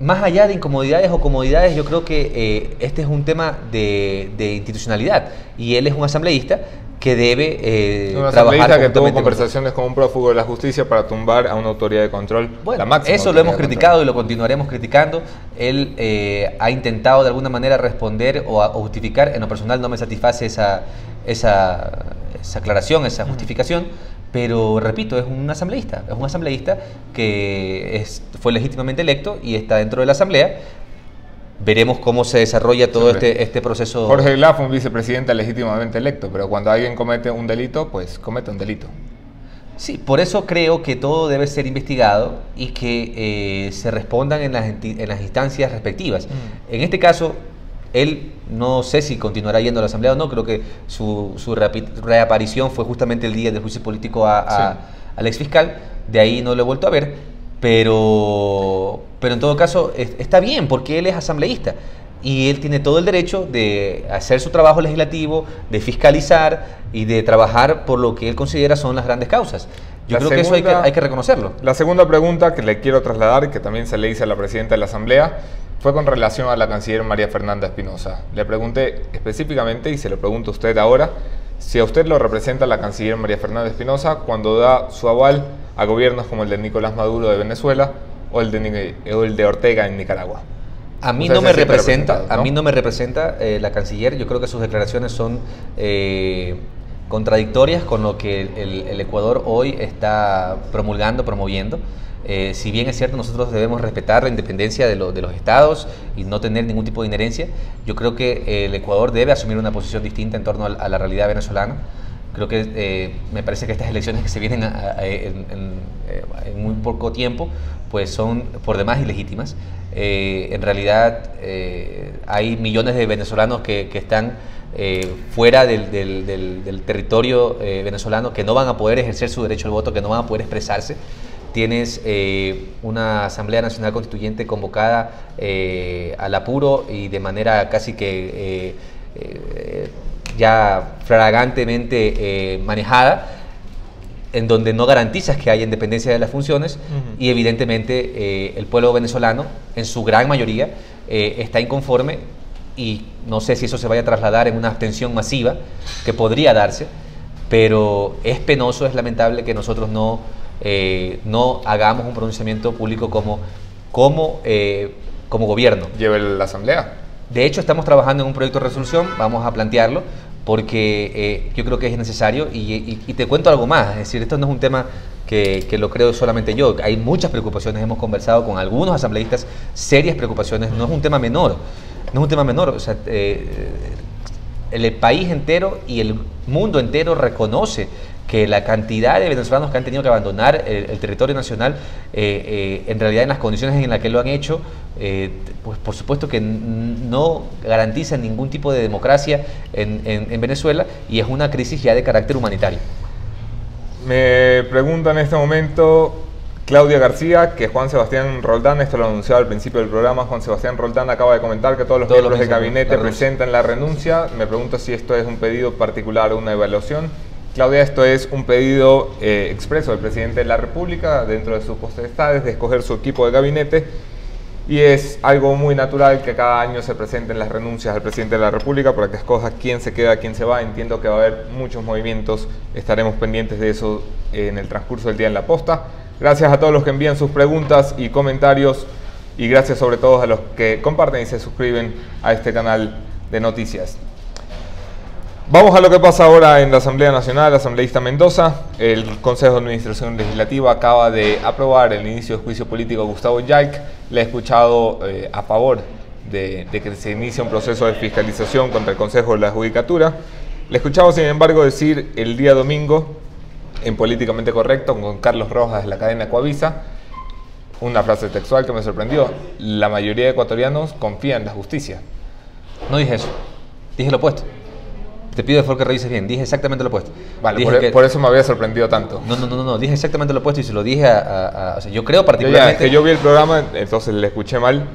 Más allá de incomodidades o comodidades, yo creo que este es un tema de institucionalidad y él es un asambleísta que debe un trabajar que tuvo conversaciones con un prófugo de la justicia para tumbar a una autoridad de control. Bueno, la máxima eso lo hemos criticado y lo continuaremos criticando. Él ha intentado de alguna manera responder o justificar. En lo personal no me satisface esa aclaración, esa justificación. Pero repito, es un asambleísta que fue legítimamente electo y está dentro de la Asamblea. Veremos cómo se desarrolla todo este proceso. Jorge Glass fue un vicepresidente legítimamente electo, pero cuando alguien comete un delito, pues comete un delito. Sí, por eso creo que todo debe ser investigado y que se respondan en las instancias respectivas. En este caso, él no sé si continuará yendo a la Asamblea o no, creo que su reaparición fue justamente el día del juicio político al exfiscal, de ahí no lo he vuelto a ver. Pero en todo caso está bien porque él es asambleísta y él tiene todo el derecho de hacer su trabajo legislativo, de fiscalizar y de trabajar por lo que él considera son las grandes causas. Yo creo que eso hay que reconocerlo. La segunda pregunta que le quiero trasladar, que también se le hice a la presidenta de la Asamblea, fue con relación a la canciller María Fernanda Espinosa. Le pregunté específicamente, y se lo pregunto a usted ahora, si a usted lo representa la canciller María Fernanda Espinosa cuando da su aval a gobiernos como el de Nicolás Maduro de Venezuela o el de Ortega en Nicaragua. A mí no me representa, ¿no? A mí no me representa la canciller. Yo creo que sus declaraciones son contradictorias con lo que el Ecuador hoy está promoviendo. Si bien es cierto, nosotros debemos respetar la independencia de los estados y no tener ningún tipo de injerencia, yo creo que el Ecuador debe asumir una posición distinta en torno a la realidad venezolana. Creo que me parece que estas elecciones que se vienen en muy poco tiempo, pues son por demás ilegítimas. En realidad hay millones de venezolanos que están fuera del territorio venezolano, que no van a poder ejercer su derecho al voto, que no van a poder expresarse. Tienes una Asamblea Nacional Constituyente convocada al apuro y de manera casi que ya flagrantemente manejada, en donde no garantizas que haya independencia de las funciones y evidentemente el pueblo venezolano en su gran mayoría está inconforme y no sé si eso se vaya a trasladar en una abstención masiva que podría darse, pero es penoso, es lamentable que nosotros no hagamos un pronunciamiento público como gobierno. ¿Lleve la Asamblea? De hecho, estamos trabajando en un proyecto de resolución, vamos a plantearlo, porque yo creo que es necesario y te cuento algo más, es decir, esto no es un tema que lo creo solamente yo, hay muchas preocupaciones, hemos conversado con algunos asambleístas, serias preocupaciones, no es un tema menor, o sea, el país entero y el mundo entero reconoce que la cantidad de venezolanos que han tenido que abandonar el territorio nacional, en realidad en las condiciones en las que lo han hecho, pues por supuesto que no garantizan ningún tipo de democracia en Venezuela y es una crisis ya de carácter humanitario. Me preguntan en este momento Claudia García, que Juan Sebastián Roldán, esto lo anunciaba al principio del programa, Juan Sebastián Roldán acaba de comentar que todos los miembros del gabinete presentan la renuncia. Me pregunto si esto es un pedido particular o una evaluación. Claudia, esto es un pedido expreso del presidente de la República dentro de sus potestades de escoger su equipo de gabinete, y es algo muy natural que cada año se presenten las renuncias al presidente de la República para que escoja quién se queda, quién se va. Entiendo que va a haber muchos movimientos, estaremos pendientes de eso en el transcurso del día en La Posta. Gracias a todos los que envían sus preguntas y comentarios, y gracias sobre todo a los que comparten y se suscriben a este canal de noticias. Vamos a lo que pasa ahora en la Asamblea Nacional, asambleísta Mendoza. El Consejo de Administración Legislativa acaba de aprobar el inicio del juicio político a Gustavo Yaik. Le he escuchado a favor de que se inicie un proceso de fiscalización contra el Consejo de la Judicatura. Le he escuchado, sin embargo, decir el día domingo, en Políticamente Correcto, con Carlos Rojas de la cadena Coavisa, una frase textual que me sorprendió: la mayoría de ecuatorianos confía en la justicia. No dije eso, dije lo opuesto. Te pido de favor que revises bien, dije exactamente lo opuesto. Vale, por eso me había sorprendido tanto. No, dije exactamente lo opuesto y se lo dije o sea, yo creo particularmente... Es que yo vi el programa, entonces le escuché mal.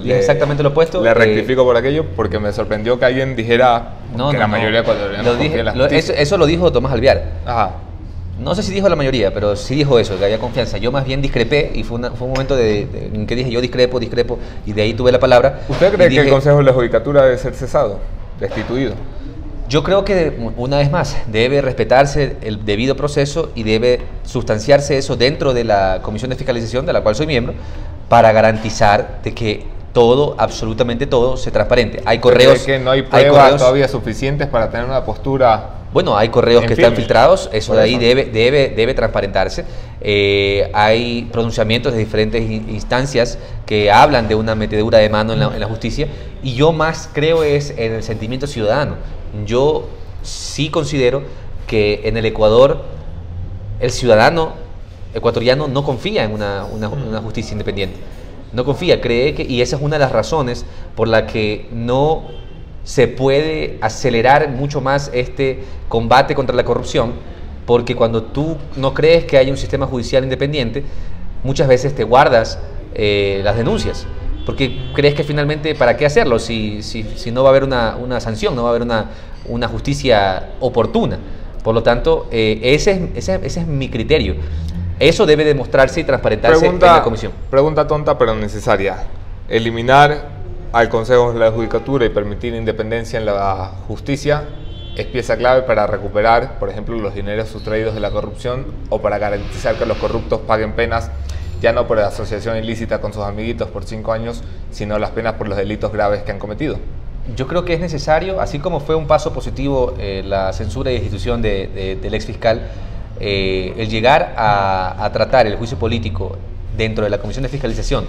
Dije exactamente lo opuesto. Le rectifico por aquello, porque me sorprendió que alguien dijera que la mayoría de ecuatorianos confía en la justicia. Eso lo dijo Tomás Alvear. Ajá. No sé si dijo la mayoría, pero sí dijo eso, que había confianza. Yo más bien discrepé y fue un momento en que dije yo discrepo, y de ahí tuve la palabra. ¿Usted cree que el Consejo de la Judicatura debe ser cesado, destituido? Yo creo que, una vez más, debe respetarse el debido proceso y debe sustanciarse eso dentro de la Comisión de Fiscalización, de la cual soy miembro, para garantizar de que todo, absolutamente todo, sea transparente. Hay correos... ¿Cree que no hay pruebas todavía suficientes para tener una postura? Bueno, hay correos que están filtrados, eso de ahí debe transparentarse. Hay pronunciamientos de diferentes instancias que hablan de una metedura de mano en la justicia, y yo más creo es en el sentimiento ciudadano. Yo sí considero que en el Ecuador el ciudadano ecuatoriano no confía en una justicia independiente. No confía, cree que, y esa es una de las razones por la que no se puede acelerar mucho más este combate contra la corrupción, porque cuando tú no crees que haya un sistema judicial independiente, muchas veces te guardas las denuncias, porque crees que finalmente ¿para qué hacerlo si no va a haber una sanción, no va a haber una justicia oportuna? Por lo tanto, ese es mi criterio. Eso debe demostrarse y transparentarse en la comisión. Pregunta tonta pero necesaria. Eliminar al Consejo de la Judicatura y permitir independencia en la justicia es pieza clave para recuperar, por ejemplo, los dineros sustraídos de la corrupción, o para garantizar que los corruptos paguen penas, ya no por asociación ilícita con sus amiguitos por 5 años, sino las penas por los delitos graves que han cometido. Yo creo que es necesario, así como fue un paso positivo la censura y destitución del ex fiscal, el llegar a tratar el juicio político dentro de la Comisión de Fiscalización,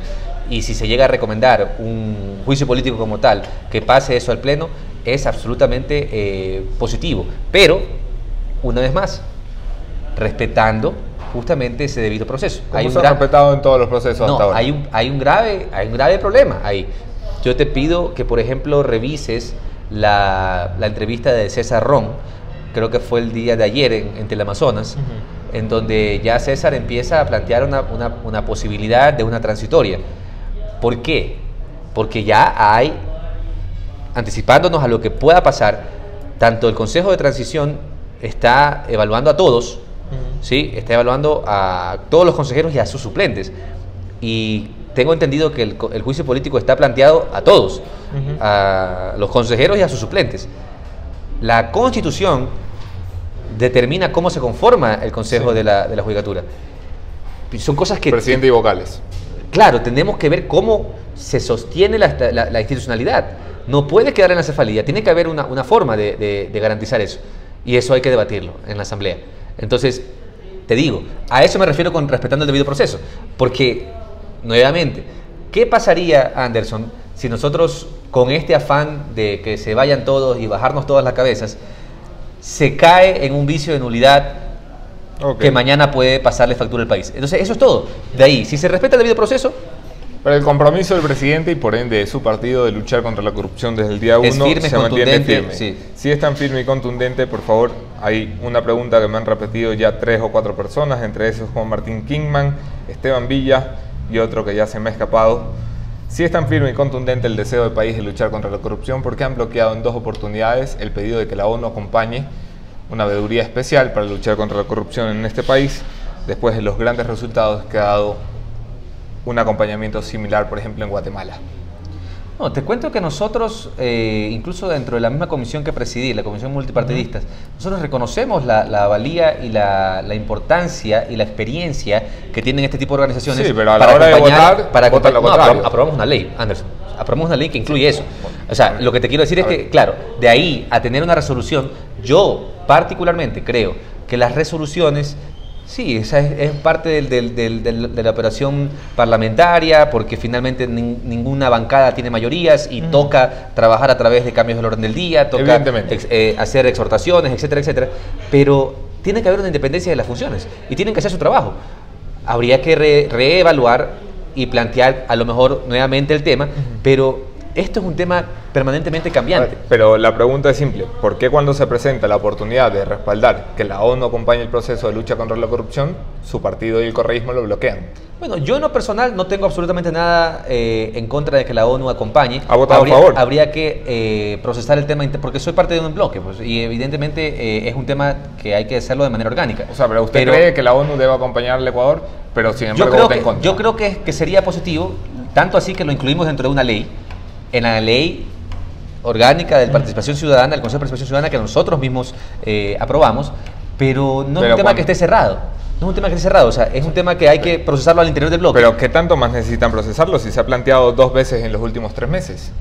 y si se llega a recomendar un juicio político como tal, que pase eso al Pleno, es absolutamente positivo. Pero, una vez más, respetando justamente ese debido proceso. ¿Cómo se ha respetado en todos los procesos hasta ahora? Hay un grave problema ahí. Yo te pido que, por ejemplo, revises la entrevista de César Ron, creo que fue el día de ayer en Teleamazonas, en donde ya César empieza a plantear una posibilidad de una transitoria. ¿Por qué? Porque ya hay, anticipándonos a lo que pueda pasar, tanto el Consejo de Transición está evaluando a todos, ¿sí? Está evaluando a todos los consejeros y a sus suplentes. Y tengo entendido que el juicio político está planteado a todos, a los consejeros y a sus suplentes. La Constitución determina cómo se conforma el Consejo de la Judicatura. Son cosas que... Presidente y vocales. Claro, tenemos que ver cómo se sostiene la institucionalidad. No puede quedar en la cefalía, tiene que haber una forma de garantizar eso. Y eso hay que debatirlo en la Asamblea. Entonces, te digo, a eso me refiero con respetando el debido proceso. Porque, nuevamente, ¿qué pasaría, Anderson, si nosotros, con este afán de que se vayan todos y bajarnos todas las cabezas, se cae en un vicio de nulidad que mañana puede pasarle factura al país? Entonces, eso es todo. De ahí, si se respeta el debido proceso, Pero el compromiso del presidente y por ende de su partido de luchar contra la corrupción desde el día 1 se mantiene firme. Sí. Si es tan firme y contundente, por favor, hay una pregunta que me han repetido ya 3 o 4 personas, entre esos Juan Martín Kingman, Esteban Villa y otro que ya se me ha escapado. Si es tan firme y contundente el deseo del país de luchar contra la corrupción, ¿por qué han bloqueado en 2 oportunidades el pedido de que la ONU acompañe una veeduría especial para luchar contra la corrupción en este país, después de los grandes resultados que ha dado un acompañamiento similar, por ejemplo, en Guatemala? No, te cuento que nosotros, incluso dentro de la misma comisión que presidí, la comisión multipartidista, nosotros reconocemos la valía y la importancia y la experiencia que tienen este tipo de organizaciones. Sí, pero a la hora de votar, votan lo contrario. Aprobamos una ley, Anderson. Aprobamos una ley que incluye eso. O sea, lo que te quiero decir es que, claro, de ahí a tener una resolución, yo particularmente creo que las resoluciones... Sí, esa es parte de la operación parlamentaria, porque finalmente ninguna bancada tiene mayorías y toca trabajar a través de cambios del orden del día, toca hacer exhortaciones, etcétera, etcétera. Pero tiene que haber una independencia de las funciones y tienen que hacer su trabajo. Habría que reevaluar y plantear a lo mejor nuevamente el tema, pero esto es un tema permanentemente cambiante. Pero la pregunta es simple: ¿por qué cuando se presenta la oportunidad de respaldar que la ONU acompañe el proceso de lucha contra la corrupción, su partido y el correísmo lo bloquean? Bueno, yo en lo personal no tengo absolutamente nada en contra de que la ONU acompañe. ¿Ha votado a favor? Habría que procesar el tema, porque soy parte de un bloque, pues, y evidentemente es un tema que hay que hacerlo de manera orgánica. O sea, pero ¿usted cree que la ONU debe acompañar al Ecuador, pero sin embargo vota en contra? Yo creo que sería positivo, tanto así que lo incluimos dentro de una ley, en la ley orgánica de participación ciudadana, el Consejo de Participación Ciudadana que nosotros mismos aprobamos, pero no es un tema que esté cerrado. No es un tema que esté cerrado, o sea, es un tema que hay que procesarlo al interior del bloque. Pero ¿qué tanto más necesitan procesarlo si se ha planteado 2 veces en los últimos 3 meses?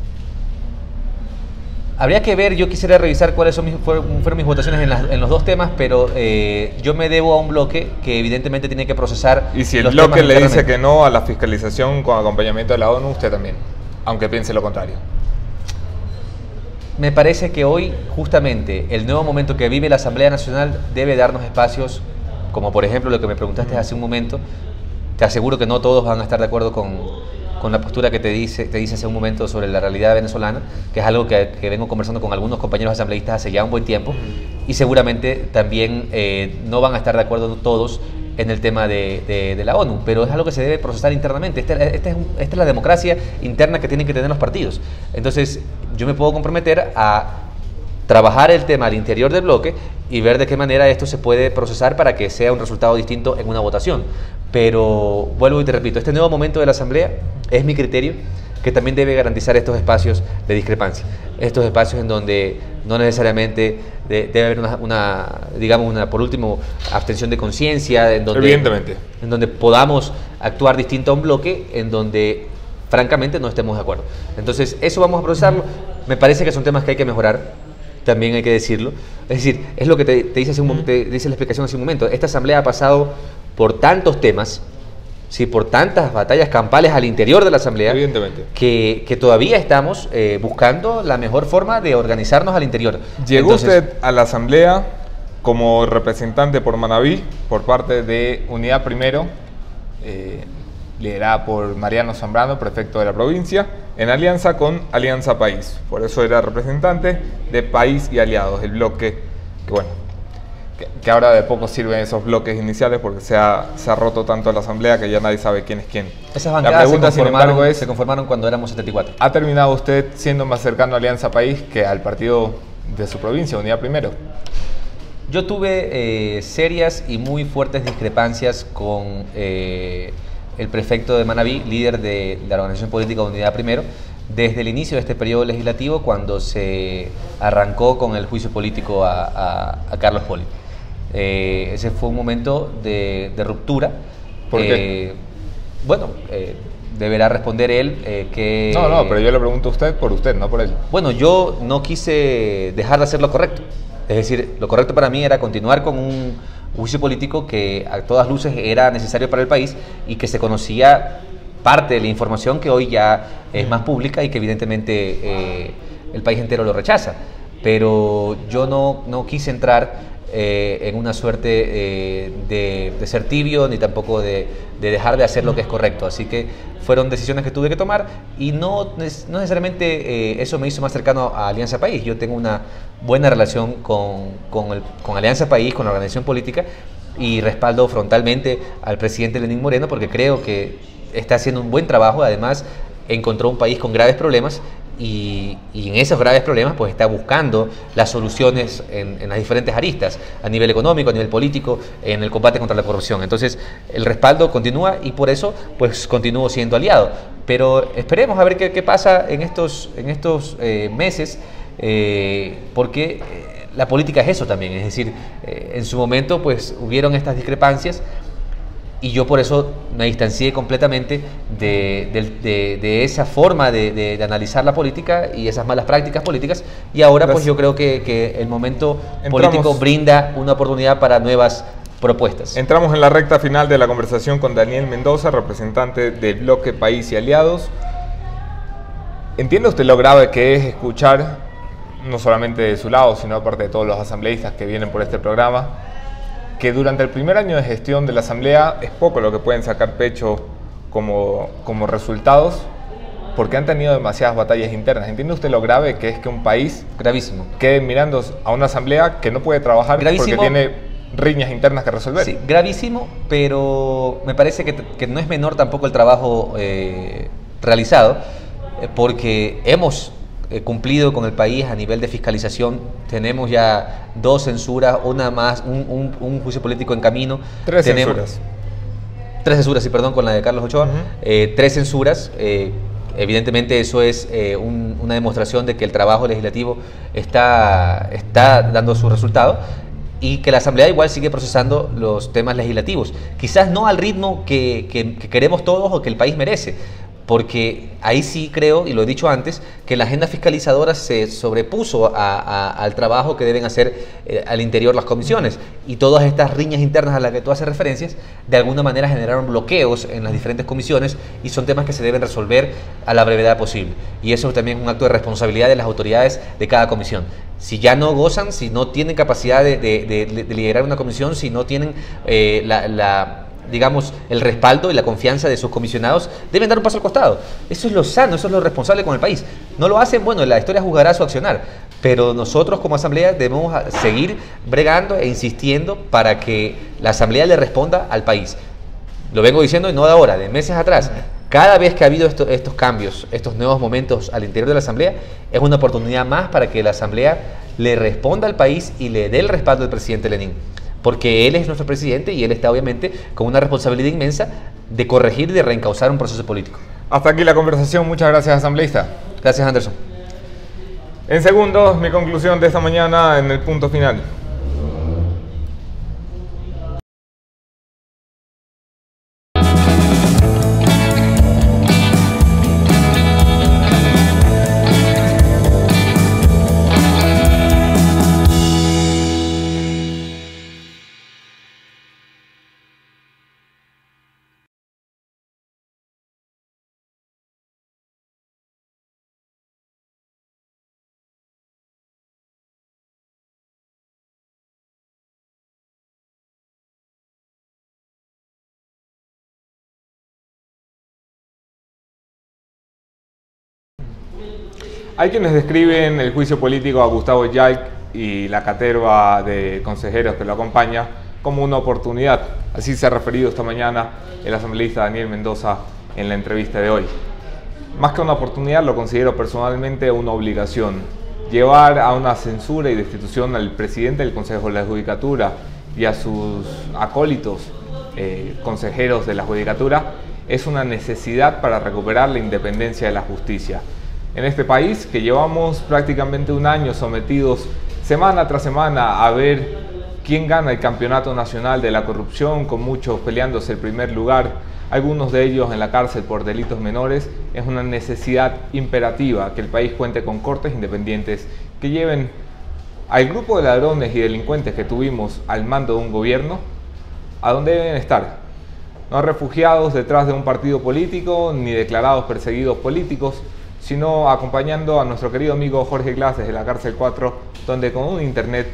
Habría que ver, yo quisiera revisar cuáles fueron mis votaciones en los 2 temas, pero yo me debo a un bloque que evidentemente tiene que procesar. Y si el bloque le dice que no a la fiscalización con acompañamiento de la ONU, usted también, aunque piense lo contrario. Me parece que hoy, justamente, el nuevo momento que vive la Asamblea Nacional debe darnos espacios, como por ejemplo lo que me preguntaste hace un momento. Te aseguro que no todos van a estar de acuerdo con la postura que te dice hace un momento sobre la realidad venezolana, que es algo que vengo conversando con algunos compañeros asambleístas hace ya un buen tiempo, y seguramente también no van a estar de acuerdo todos en el tema de la ONU, pero es algo que se debe procesar internamente. Esta es la democracia interna que tienen que tener los partidos. Entonces, yo me puedo comprometer a trabajar el tema al interior del bloque y ver de qué manera esto se puede procesar para que sea un resultado distinto en una votación. Pero vuelvo y te repito, este nuevo momento de la Asamblea es mi criterio, que también debe garantizar estos espacios de discrepancia, estos espacios en donde no necesariamente debe haber digamos, por último, abstención de conciencia, en donde podamos actuar distinto a un bloque, en donde francamente no estemos de acuerdo. Entonces, eso vamos a procesarlo. Me parece que son temas que hay que mejorar, también hay que decirlo. Es decir, es lo que te dice la explicación hace un momento. Esta Asamblea ha pasado por tantos temas, sí, por tantas batallas campales al interior de la Asamblea, que todavía estamos buscando la mejor forma de organizarnos al interior. Llegó usted a la Asamblea como representante por Manabí, por parte de Unidad Primero, liderada por Mariano Zambrano, prefecto de la provincia, en alianza con Alianza País. Por eso era representante de País y Aliados, el bloque que, bueno, que ahora de poco sirven esos bloques iniciales porque se ha roto tanto la Asamblea que ya nadie sabe quién es quién. Esas bancadas se conformaron cuando éramos 74. ¿Ha terminado usted siendo más cercano a Alianza País que al partido de su provincia, Unidad Primero? Yo tuve serias y muy fuertes discrepancias con el prefecto de Manabí, líder de la organización política Unidad Primero, desde el inicio de este periodo legislativo, cuando se arrancó con el juicio político a Carlos Poli. Ese fue un momento de ruptura. ¿Por qué? Bueno, deberá responder él que... No, pero yo le pregunto a usted por usted, no por él. Bueno, yo no quise dejar de hacer lo correcto. Es decir, lo correcto para mí era continuar con un juicio político que a todas luces era necesario para el país y que se conocía parte de la información que hoy ya es más pública y que evidentemente el país entero lo rechaza. Pero yo no quise entrar en una suerte de ser tibio, ni tampoco de dejar de hacer lo que es correcto. Así que fueron decisiones que tuve que tomar y no necesariamente eso me hizo más cercano a Alianza País. Yo tengo una buena relación con Alianza País, con la organización política, y respaldo frontalmente al presidente Lenín Moreno porque creo que está haciendo un buen trabajo. Además, encontró un país con graves problemas y en esos graves problemas pues está buscando las soluciones en las diferentes aristas, a nivel económico, a nivel político, en el combate contra la corrupción. Entonces el respaldo continúa y por eso pues continúo siendo aliado. Pero esperemos a ver qué pasa en estos meses, porque la política es eso también. Es decir, en su momento pues hubieron estas discrepancias y yo por eso me distancié completamente de esa forma de analizar la política y esas malas prácticas políticas, y ahora pues yo creo que el momento político brinda una oportunidad para nuevas propuestas. Entramos en la recta final de la conversación con Daniel Mendoza, representante del bloque País y Aliados. ¿Entiende usted lo grave que es escuchar, no solamente de su lado, sino aparte de todos los asambleístas que vienen por este programa, que durante el primer año de gestión de la Asamblea es poco lo que pueden sacar pecho como resultados, porque han tenido demasiadas batallas internas? ¿Entiende usted lo grave que es que un país gravísimo quede mirando a una Asamblea que no puede trabajar porque tiene riñas internas que resolver? Sí, gravísimo, pero me parece que no es menor tampoco el trabajo realizado, porque hemos cumplido con el país a nivel de fiscalización. Tenemos ya 2 censuras, una más, un juicio político en camino. 3 censuras. 3 censuras, sí, perdón, con la de Carlos Ochoa. 3 censuras. Evidentemente eso es una demostración de que el trabajo legislativo está dando su resultado y que la Asamblea igual sigue procesando los temas legislativos. Quizás no al ritmo que queremos todos o que el país merece, porque ahí sí creo, y lo he dicho antes, que la agenda fiscalizadora se sobrepuso al trabajo que deben hacer al interior las comisiones, y todas estas riñas internas a las que tú haces referencias de alguna manera generaron bloqueos en las diferentes comisiones y son temas que se deben resolver a la brevedad posible, y eso también es un acto de responsabilidad de las autoridades de cada comisión. Si ya no gozan, si no tienen capacidad de liderar una comisión, si no tienen digamos, el respaldo y la confianza de sus comisionados, deben dar un paso al costado. Eso es lo sano, eso es lo responsable con el país. No lo hacen, bueno, la historia juzgará su accionar, pero nosotros como Asamblea debemos seguir bregando e insistiendo para que la Asamblea le responda al país. Lo vengo diciendo y no de ahora, de meses atrás. Cada vez que ha habido estos cambios, estos nuevos momentos al interior de la Asamblea, es una oportunidad más para que la Asamblea le responda al país y le dé el respaldo al presidente Lenín, porque él es nuestro presidente y él está obviamente con una responsabilidad inmensa de corregir y de reencauzar un proceso político. Hasta aquí la conversación. Muchas gracias, asambleísta. Gracias, Anderson. En segundos, mi conclusión de esta mañana en el punto final. Hay quienes describen el juicio político a Gustavo Yalc y la caterva de consejeros que lo acompaña como una oportunidad. Así se ha referido esta mañana el asambleísta Daniel Mendoza en la entrevista de hoy. Más que una oportunidad, lo considero personalmente una obligación. Llevar a una censura y destitución al presidente del Consejo de la Judicatura y a sus acólitos, consejeros de la Judicatura, es una necesidad para recuperar la independencia de la justicia. En este país, que llevamos prácticamente un año sometidos semana tras semana a ver quién gana el campeonato nacional de la corrupción, con muchos peleándose el primer lugar, algunos de ellos en la cárcel por delitos menores, es una necesidad imperativa que el país cuente con cortes independientes que lleven al grupo de ladrones y delincuentes que tuvimos al mando de un gobierno a donde deben estar. No refugiados detrás de un partido político ni declarados perseguidos políticos, sino acompañando a nuestro querido amigo Jorge Glass desde la cárcel 4, donde con un internet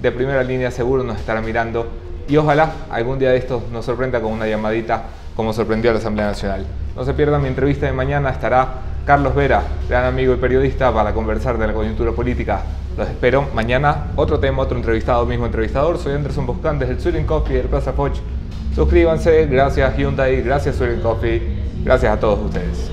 de Primera Línea seguro nos estará mirando y ojalá algún día de estos nos sorprenda con una llamadita como sorprendió a la Asamblea Nacional. No se pierdan mi entrevista de mañana, estará Carlos Vera, gran amigo y periodista, para conversar de la coyuntura política. Los espero mañana, otro tema, otro entrevistado, mismo entrevistador. Soy Anderson Boscan desde el Sweden Coffee del Plaza Foch. Suscríbanse, gracias Hyundai, gracias Sweden Coffee, gracias a todos ustedes.